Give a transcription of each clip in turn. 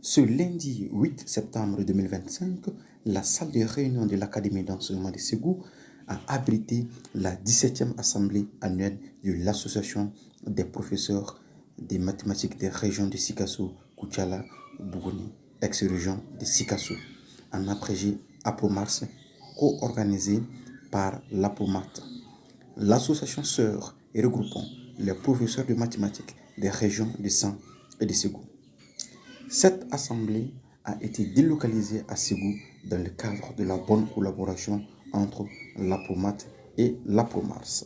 Ce lundi 8 septembre 2025, la salle de réunion de l'Académie d'enseignement de Ségou a abrité la 17e assemblée annuelle de l'Association des professeurs des mathématiques des régions de Sikasso, Koutiala, Bougouni, ex-région de Sikasso, en abrégé APOMARS, co-organisée par l'APOMAT, l'association sœur et regroupant les professeurs de mathématiques des régions de San et de Ségou. Cette assemblée a été délocalisée à Ségou dans le cadre de la bonne collaboration entre l'APOMAT et l'APOMARS.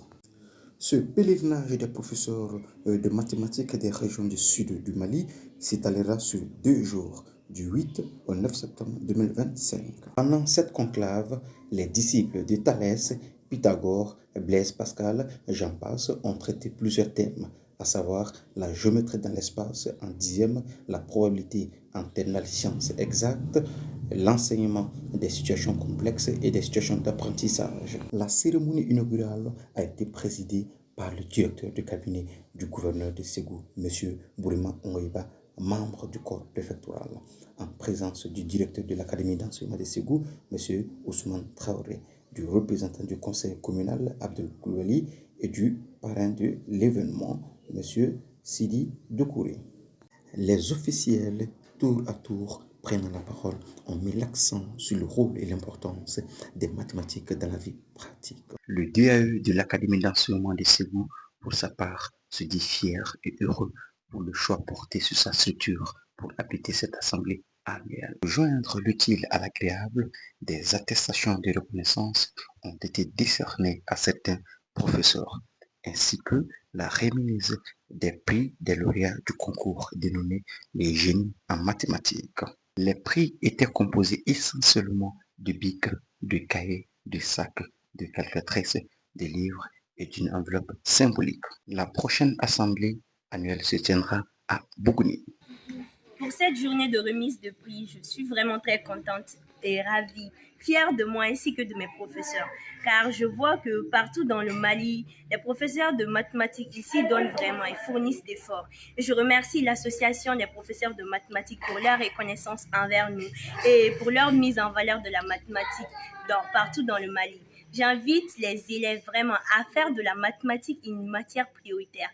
Ce pèlerinage des professeurs de mathématiques des régions du sud du Mali s'étalera sur 2 jours, du 8 au 9 septembre 2025. Pendant cette conclave, les disciples de Thalès, Pythagore, Blaise Pascal, j'en passe, ont traité plusieurs thèmes, à savoir la géométrie dans l'espace en 10e, la probabilité en terminale sciences exactes, l'enseignement des situations complexes et des situations d'apprentissage. La cérémonie inaugurale a été présidée par le directeur de cabinet du gouverneur de Ségou, M. Bourima Ongoïba, membre du corps préfectoral, en présence du directeur de l'Académie d'enseignement de Ségou, M. Ousmane Traoré, du représentant du conseil communal, Abdel Koulibaly, et du parrain de l'événement, M. Sidi Doukouré. Les officiels, tour à tour, prenant la parole, ont mis l'accent sur le rôle et l'importance des mathématiques dans la vie pratique. Le DAE de l'Académie d'enseignement de Ségou, pour sa part, se dit fier et heureux pour le choix porté sur sa structure pour abriter cette assemblée annuelle. Pour joindre l'utile à l'agréable, des attestations de reconnaissance ont été décernées à certains professeurs, ainsi que la remise des prix des lauréats du concours dénommé les génies en mathématiques. Les prix étaient composés essentiellement de bics, de cahiers, de sacs, de calculatrices, de livres et d'une enveloppe symbolique. La prochaine assemblée annuelle se tiendra à Bougouni. Pour cette journée de remise de prix, je suis vraiment très contente et ravie, fière de moi ainsi que de mes professeurs, car je vois que partout dans le Mali, les professeurs de mathématiques ici donnent vraiment et fournissent d'efforts. Et je remercie l'association des professeurs de mathématiques pour leur reconnaissance envers nous et pour leur mise en valeur de la mathématique partout dans le Mali. J'invite les élèves vraiment à faire de la mathématique une matière prioritaire.